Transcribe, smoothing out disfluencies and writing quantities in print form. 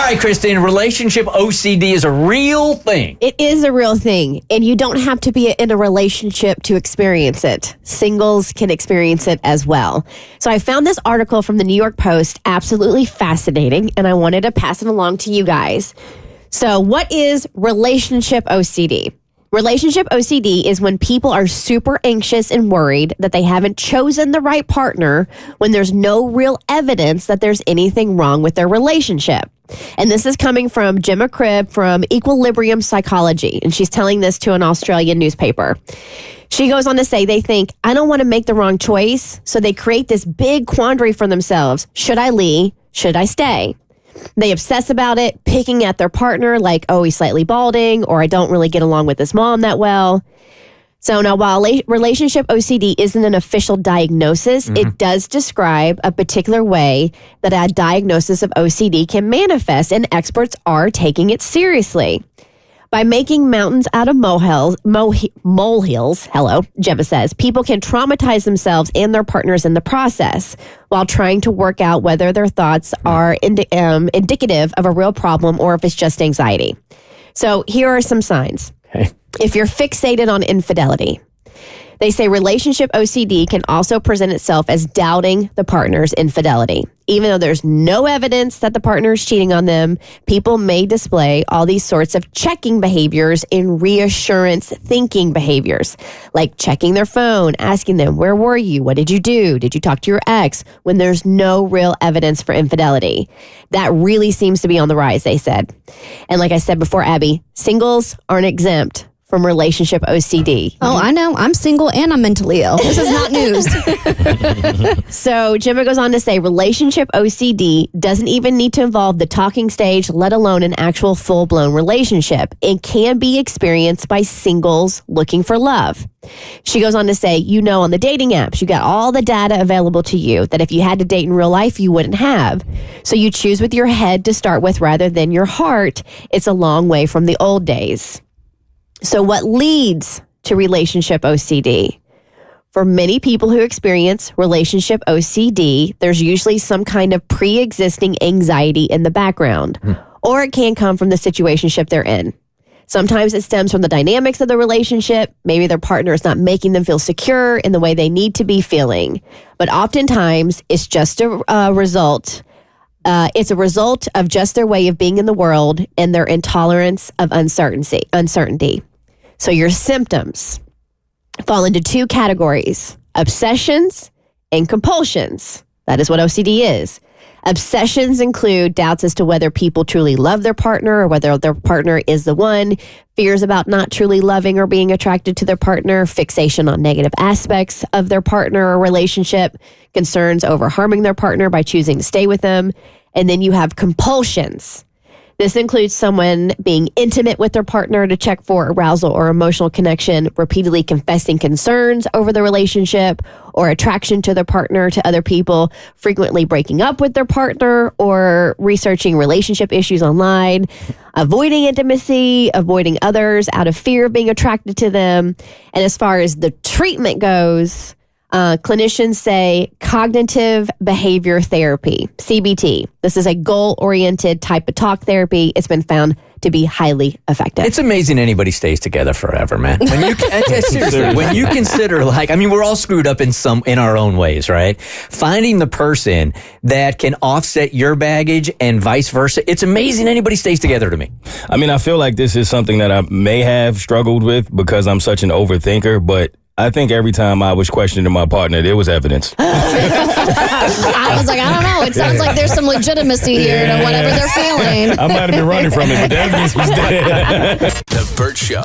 right, Kristen, relationship OCD is a real thing. It is a real thing, and you don't have to be in a relationship to experience it. Singles can experience it as well. So I found this article from the New York Post absolutely fascinating, and I wanted to pass it along to you guys. So what is relationship OCD? Relationship OCD is when people are super anxious and worried that they haven't chosen the right partner when there's no real evidence that there's anything wrong with their relationship. And this is coming from Gemma Cribb from Equilibrium Psychology, and she's telling this to an Australian newspaper. She goes on to say they think, I don't want to make the wrong choice, so they create this big quandary for themselves. Should I leave? Should I stay? They obsess about it, picking at their partner like, oh, he's slightly balding, or I don't really get along with his mom that well. So now, while relationship OCD isn't an official diagnosis, it does describe a particular way that a diagnosis of OCD can manifest, and experts are taking it seriously. By making mountains out of molehills, Gemma says, people can traumatize themselves and their partners in the process while trying to work out whether their thoughts are indicative of a real problem or if it's just anxiety. So here are some signs. Okay. If you're fixated on infidelity, they say relationship OCD can also present itself as doubting the partner's infidelity. Even though there's no evidence that the partner is cheating on them, people may display all these sorts of checking behaviors and reassurance thinking behaviors, like checking their phone, asking them, where were you? What did you do? Did you talk to your ex? When there's no real evidence for infidelity. That really seems to be on the rise, they said. And like I said before, Abby, singles aren't exempt from relationship OCD. Oh, I know. I'm single and I'm mentally ill. This is not news. So Gemma goes on to say relationship OCD doesn't even need to involve the talking stage, let alone an actual full-blown relationship. It can be experienced by singles looking for love. She goes on to say, on the dating apps, you got all the data available to you that if you had to date in real life, you wouldn't have. So you choose with your head to start with rather than your heart. It's a long way from the old days. So what leads to relationship OCD? For many people who experience relationship OCD, there's usually some kind of pre-existing anxiety in the background, or it can come from the situationship they're in. Sometimes it stems from the dynamics of the relationship. Maybe their partner is not making them feel secure in the way they need to be feeling. But oftentimes, it's just a result. It's a result of just their way of being in the world and their intolerance of uncertainty. So your symptoms fall into two categories: obsessions and compulsions. That is what OCD is. Obsessions include doubts as to whether people truly love their partner or whether their partner is the one, fears about not truly loving or being attracted to their partner, fixation on negative aspects of their partner or relationship, concerns over harming their partner by choosing to stay with them. And then you have compulsions. This includes someone being intimate with their partner to check for arousal or emotional connection, repeatedly confessing concerns over the relationship or attraction to their partner to other people, frequently breaking up with their partner or researching relationship issues online, avoiding intimacy, avoiding others out of fear of being attracted to them. And as far as the treatment goes, clinicians say cognitive behavior therapy, CBT. This is a goal-oriented type of talk therapy. It's been found to be highly effective. It's amazing anybody stays together forever, man. Seriously, when you consider, we're all screwed up in our own ways, right? Finding the person that can offset your baggage and vice versa, it's amazing anybody stays together to me. I feel like this is something that I may have struggled with because I'm such an overthinker, but I think every time I was questioning my partner, there was evidence. I was like, I don't know. It sounds like there's some legitimacy here to whatever they're feeling. I might have been running from it, but the evidence was there. The Bert Show.